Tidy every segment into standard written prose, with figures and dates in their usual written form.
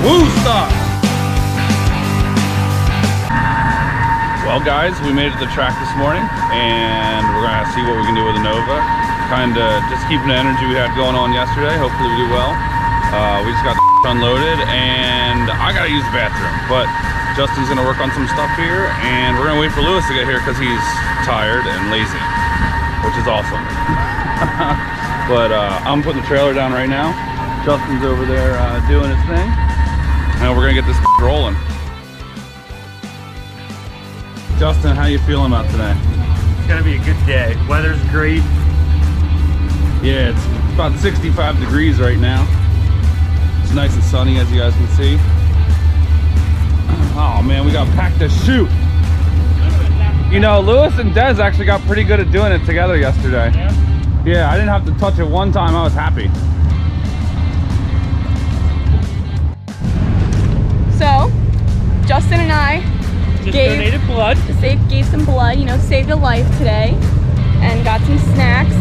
Wooostock. Well guys, we made it to the track this morning and we're gonna see what we can do with the Nova. Kinda just keeping the energy we had going on yesterday. Hopefully we do well. We just got unloaded and I gotta use the bathroom, but Justin's gonna work on some stuff here and we're gonna wait for Lewis to get here because he's tired and lazy, which is awesome. But I'm putting the trailer down right now. Justin's over there doing his thing. And we're gonna get this rolling. Justin, how you feeling about today? It's gonna be a good day. Weather's great. Yeah, it's about 65 degrees right now. It's nice and sunny as you guys can see. Oh man, we got packed to shoot. You know, Lewis and Des actually got pretty good at doing it together yesterday. Yeah, I didn't have to touch it one time. I was happy. So, Justin and I donated blood. Gave some blood, you know, saved a life today, and got some snacks.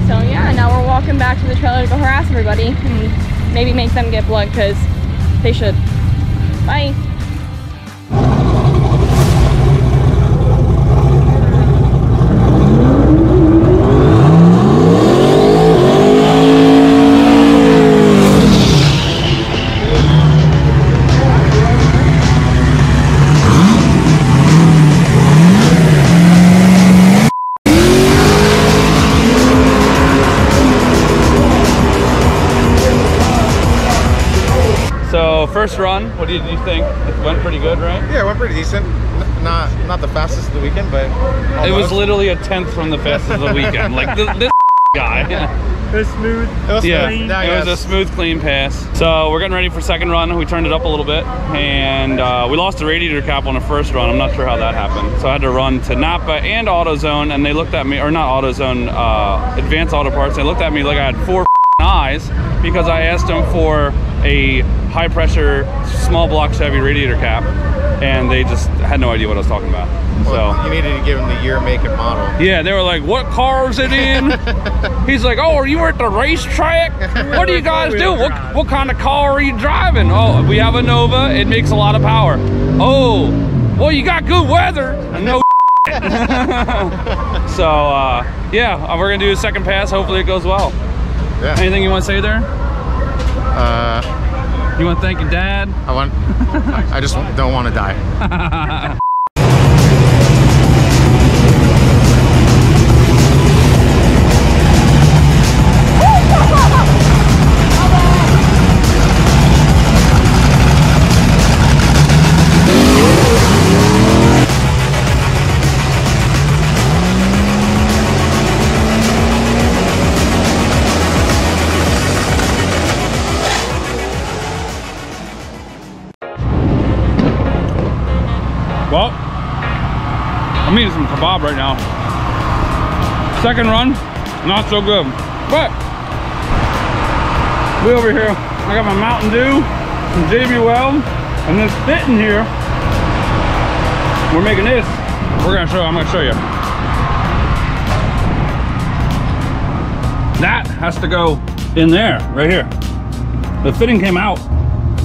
So yeah, now we're walking back to the trailer to go harass everybody and maybe make them get blood because they should. Bye. So first run, what did you think? It went pretty good, right? Yeah, it went pretty decent. Not the fastest of the weekend, but almost. It was literally a 10th from the fastest of the weekend. Like this guy. It was smooth. It was Yeah, smooth. it was a smooth, clean pass. So we're getting ready for second run. We turned it up a little bit, and we lost the radiator cap on the first run. I'm not sure how that happened. So I had to run to Napa and AutoZone, and they looked at me, or not AutoZone, Advanced Auto Parts. They looked at me like I had 4 eyes because I asked them for a high pressure small block Chevy radiator cap and they just had no idea what I was talking about. Well, so you needed to give them the year, make, and model. yeah, they were like, what car is it in? He's like, oh, are you at the racetrack? What do you guys do? What kind of car are you driving? Oh, we have a Nova. It makes a lot of power. Oh, well, you got good weather. No. So yeah, we're gonna do a second pass. Hopefully it goes well. Yeah. Anything you want to say there? You want to thank your dad? I just don't want to die. Well, I'm eating some kebab right now. Second run, not so good. But, we over here, I got my Mountain Dew, some JBL, and this fit in here. We're making this. I'm gonna show you. That has to go in there, right here. The fitting came out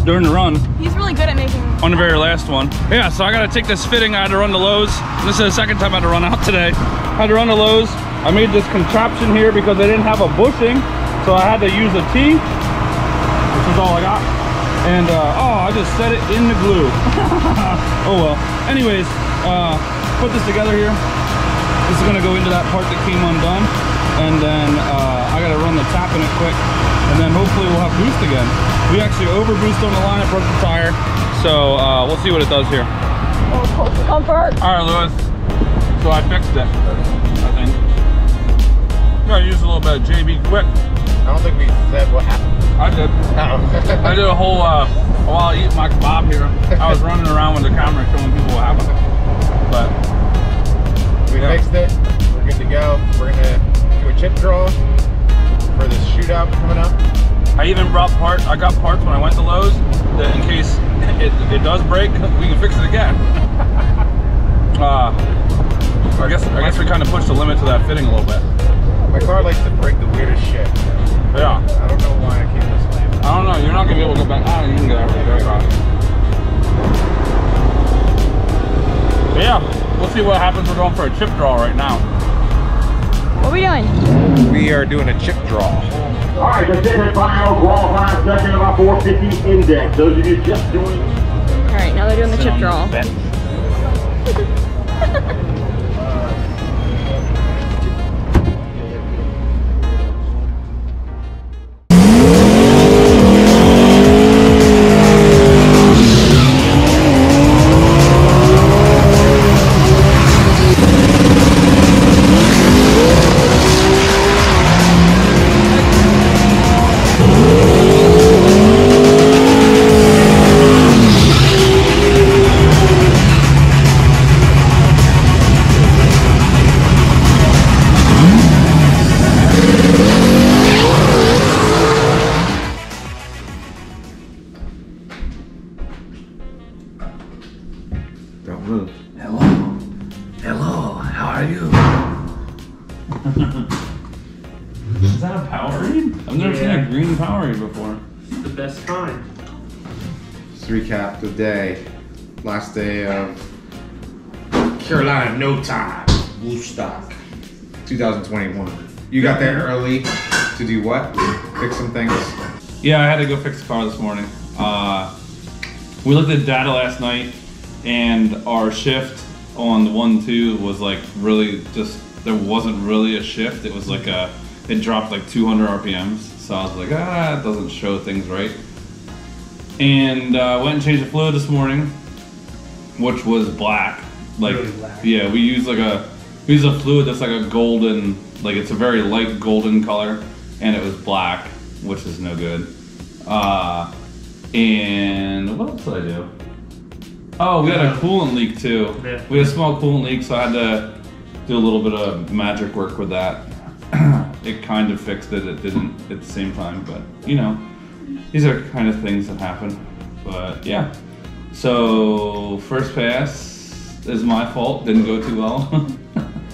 during the run. He's really good at making on the very last one. Yeah, so I gotta take this fitting. I had to run to Lowe's. This is the second time I had to run out today. I had to run to Lowe's. I made this contraption here because they didn't have a bushing, so I had to use a T. This is all I got. And oh, I just set it in the glue. Oh well. Anyways, put this together here. This is gonna go into that part that came undone. And then I gotta run the tap in it quick. And then hopefully we'll have boost again. We actually over boost on the line, I broke the tire. So we'll see what it does here. comfort. All right, Lewis. So I fixed it, I think. Gotta use a little bit of JB Quick. I don't think we said what happened. I did. I did a whole, while I eat my kebab here, I was running around with the camera showing people what happened. But we fixed it. We're good to go. We're gonna do a chip draw for this shootout coming up. I even brought parts. I got parts when I went to Lowe's that in case it does break, we can fix it again. I guess we kind of pushed the limit to that fitting a little bit. My car likes to break the weirdest shit. Yeah. I don't know why I came this way. I don't know. You're not gonna be able to go back. You can go get after the go cross. But yeah, we'll see what happens. We're going for a chip draw right now. What are we doing? We are doing a chip draw. All right, the second final qualifying section of our 450 index. Those of you just doing. All right, now they're doing the chip draw. Don't move. Hello. Hello. How are you? Is that a Powerade? I've never seen a green Powerade before. It's the best kind. Let's recap the day. Last day of Carolina No Time Wooostock 2021. You got there early to do what? Fix some things? Yeah, I had to go fix the car this morning. We looked at data last night, and our shift on the 1-2 was like really just, there wasn't really a shift. It was like it dropped like 200 RPMs. So I was like, it doesn't show things right. And went and changed the fluid this morning, which was black. Like, Really black. Yeah, we use a fluid that's like a golden, like it's a very light golden color, and it was black, which is no good. And what else did I do? Oh, we had a coolant leak too. Yeah. We had a small coolant leak, so I had to do a little bit of magic work with that. It kind of fixed it. It didn't at the same time, but you know, these are kind of things that happen. But yeah, so first pass is my fault. Didn't go too well.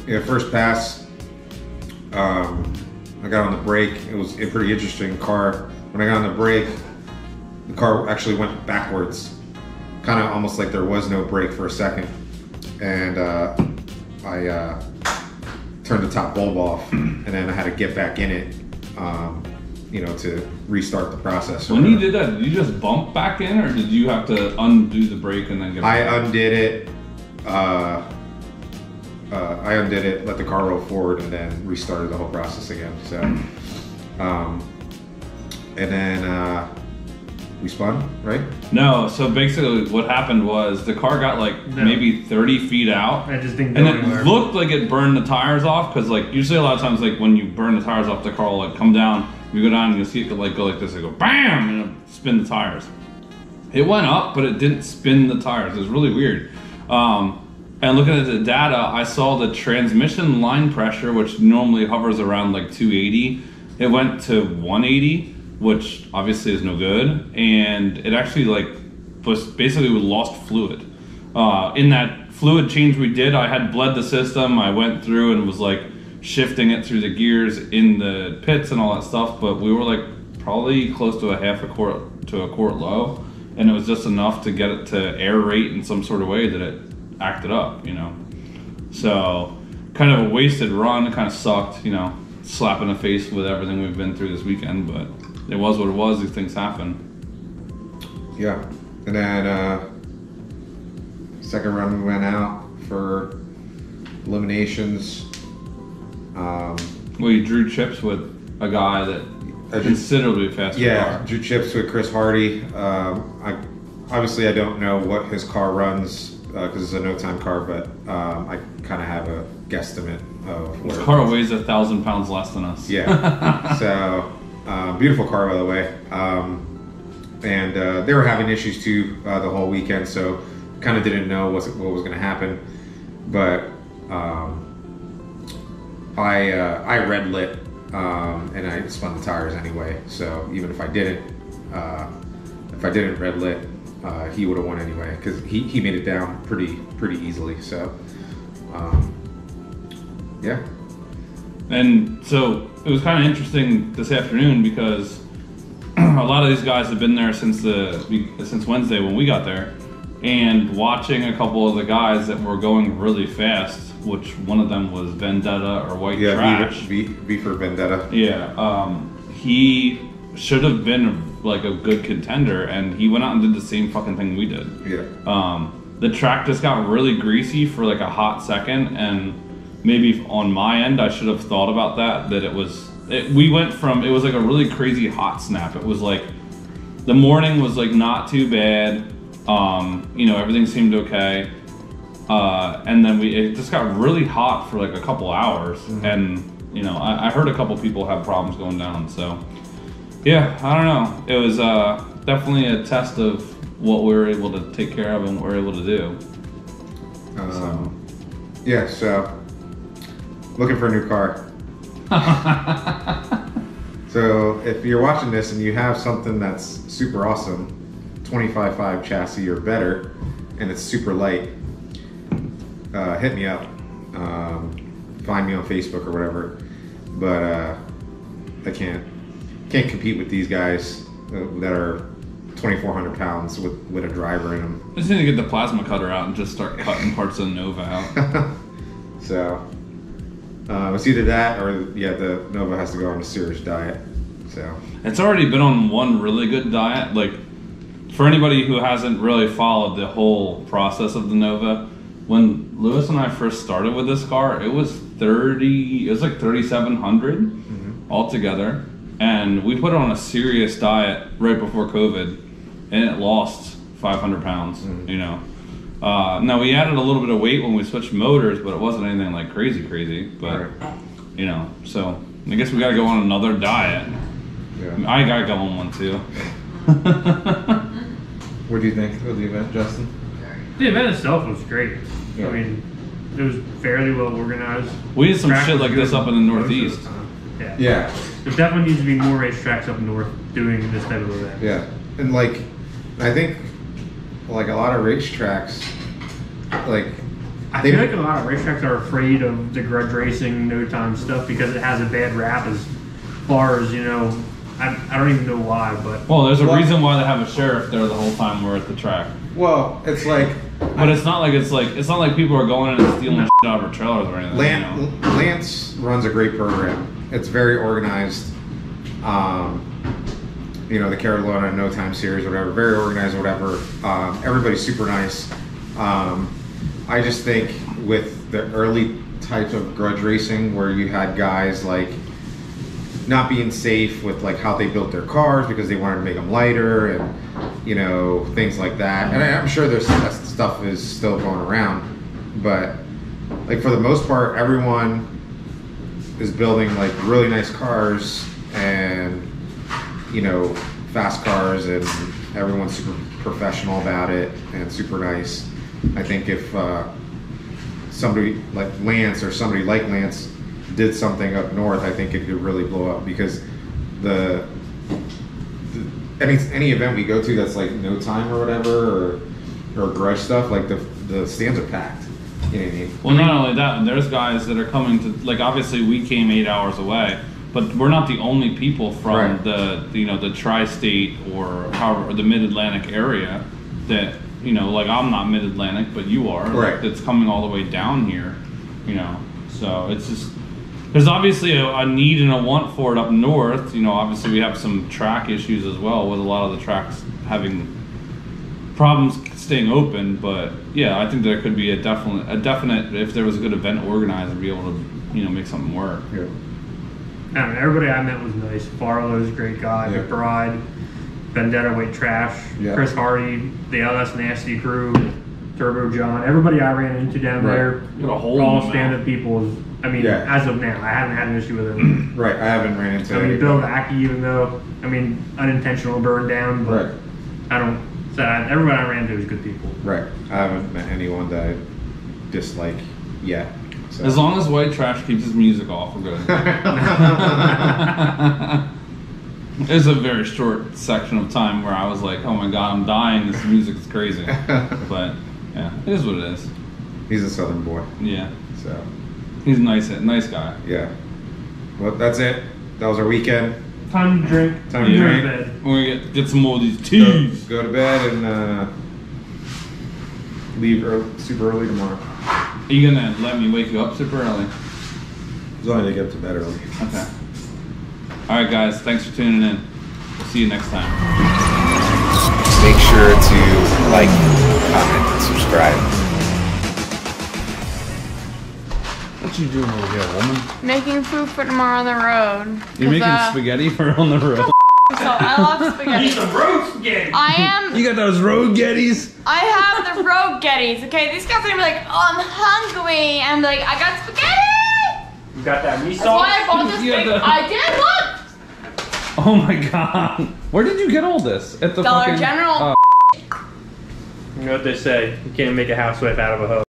Yeah, first pass, I got on the brake. It was a pretty interesting car. When I got on the brake, the car actually went backwards, kind of almost like there was no brake for a second. And I turned the top bulb off, and then I had to get back in it, you know, to restart the process. When you did that, did you just bump back in, or did you have to undo the brake and then get back? I undid it. I undid it, let the car roll forward, and then restarted the whole process again. So, and then we spun, right? No, so basically what happened was the car got like maybe 30 feet out, I just didn't and go it anywhere. looked like it burned the tires off, because like usually a lot of times like when you burn the tires off, the car will like come down, you go down and you'll see it like go like this, it go BAM! And it'll spin the tires. It went up, but it didn't spin the tires. It was really weird. And looking at the data, I saw the transmission line pressure, which normally hovers around like 280. It went to 180, which obviously is no good. And it actually like was basically we lost fluid. In that fluid change we did, I had bled the system. I went through and was like shifting it through the gears in the pits and all that stuff. But we were like probably close to a half a quart to a quart low. And it was just enough to get it to aerate in some sort of way that it acted up, you know. So kind of a wasted run. It kind of sucked, you know, slap in the face with everything we've been through this weekend, but it was what it was. These things happen. Yeah. And then second run we went out for eliminations. Well, you drew chips with a guy that considerably faster Yeah, car. drew chips with Chris Hardy. Obviously I don't know what his car runs because it's a no-time car, but I kind of have a guesstimate of His where. car weighs 1,000 pounds less than us. Yeah. So beautiful car, by the way. And they were having issues too the whole weekend, so kind of didn't know what was going to happen. But I red lit and I spun the tires anyway. So even if I didn't red lit, he would have won anyway because he made it down pretty easily. So yeah. And so it was kind of interesting this afternoon because a lot of these guys have been there since Wednesday when we got there, and watching a couple of the guys that were going really fast, which one of them was Vendetta or White Trash. V for Vendetta. Yeah, he should have been like a good contender, and he went out and did the same fucking thing we did. Yeah. The track just got really greasy for like a hot second, and maybe on my end I should have thought about that it was we went from, it was like a really crazy hot snap. It was like the morning was like not too bad, you know, everything seemed okay, and then it just got really hot for like a couple hours. And you know, I heard a couple people have problems going down, so yeah, I don't know, it was definitely a test of what we were able to take care of and what we were able to do. Yeah, so looking for a new car. So if you're watching this and you have something that's super awesome, 25.5 chassis or better, and it's super light, hit me up. Find me on Facebook or whatever. But I can't compete with these guys that are 2,400 pounds with a driver in them. I just need to get the plasma cutter out and just start cutting parts of the Nova out. So it's either that or the Nova has to go on a serious diet. So it's already been on one really good diet. Like, for anybody who hasn't really followed the whole process of the Nova, when Lewis and I first started with this car, it was like 3,700 altogether, and we put it on a serious diet right before COVID, and it lost 500 pounds. You know, now we added a little bit of weight when we switched motors, but it wasn't anything like crazy. But you know, so I guess we got to go on another diet. Yeah. I gotta go on one too. What do you think of the event, Justin? The event itself was great. Yeah. I mean, it was fairly well organized. We need some Track shit was like this good up in the most of the Northeast. time. Yeah. Yeah. There definitely needs to be more racetracks up north doing this type of event. Yeah, and like, I think, like a lot of racetracks, like, I feel like a lot of racetracks are afraid of the grudge racing, no time stuff because it has a bad rap as far as, you know, I don't even know why, but. Well, there's a reason why they have a sheriff there the whole time we're at the track. well, it's like, But it's not like people are going in and stealing shit out of our trailers or anything. Lance runs a great program. It's very organized. You know, the Carolina No Time Series, whatever, very organized, whatever. Everybody's super nice. I just think with the early types of grudge racing where you had guys like not being safe with like how they built their cars because they wanted to make them lighter and, you know, things like that. And I'm sure that stuff is still going around, but like for the most part, everyone is building like really nice cars and, you know, fast cars, and everyone's super professional about it and super nice. I think if somebody like Lance or somebody like Lance did something up north, I think it could really blow up because any event we go to that's like no time or whatever or grudge stuff, like the stands are packed. You know what I mean? Well, not only that, there's guys that are coming to, like, obviously we came 8 hours away, but we're not the only people from the tri-state or the mid-Atlantic area that, you know, like I'm not mid-Atlantic, but you are. Right. Like, that's coming all the way down here, you know. So it's just, there's obviously a need and a want for it up north. You know, obviously we have some track issues as well with a lot of the tracks having problems staying open, but yeah, I think there could be a definite if there was a good event organized and be able to, you know, make something work. Yeah. I mean, everybody I met was nice. Barlow's a great guy. Yeah. McBride, Vendetta White Trash, Yeah. Chris Hardy, the LS Nasty crew, Turbo John. Everybody I ran into down there, Got a hole in all the stand-up people. I mean, Yeah. as of now, I haven't had an issue with them. Right. I haven't ran into I mean, any. Bill Vacky, even though, I mean, unintentional burn down, but Right. I don't. So everybody I ran into was good people. Right. I haven't met anyone that I dislike yet. So. As long as White Trash keeps his music off, we're good. There's a very short section of time where I was like, oh my god, I'm dying, this music is crazy. But yeah, it is what it is. He's a Southern boy. Yeah. So He's a nice guy. yeah. Well, that's it. That was our weekend. Time to drink. Time to Go drink. bed. We're gonna get some more of these teas. Go to bed and leave super early tomorrow. Are you gonna let me wake you up super early? As long as I get to bed early. Okay. Alright guys, thanks for tuning in. We'll see you next time. Make sure to like, comment, and subscribe. What you doing over here, woman? Making food for tomorrow on the road. You're making spaghetti for on the road. So I love spaghetti. Eat the road spaghetti. I am. You got those road getties? I have the road getties. Okay, these guys are gonna be like, oh, I'm hungry. And I'm like, I got spaghetti. You got that meat That's why I sauce? bought this You big. got the- I did. Look. Oh my god. Where did you get all this? At the Dollar fucking General. You know what they say? You can't make a housewife out of a hoe.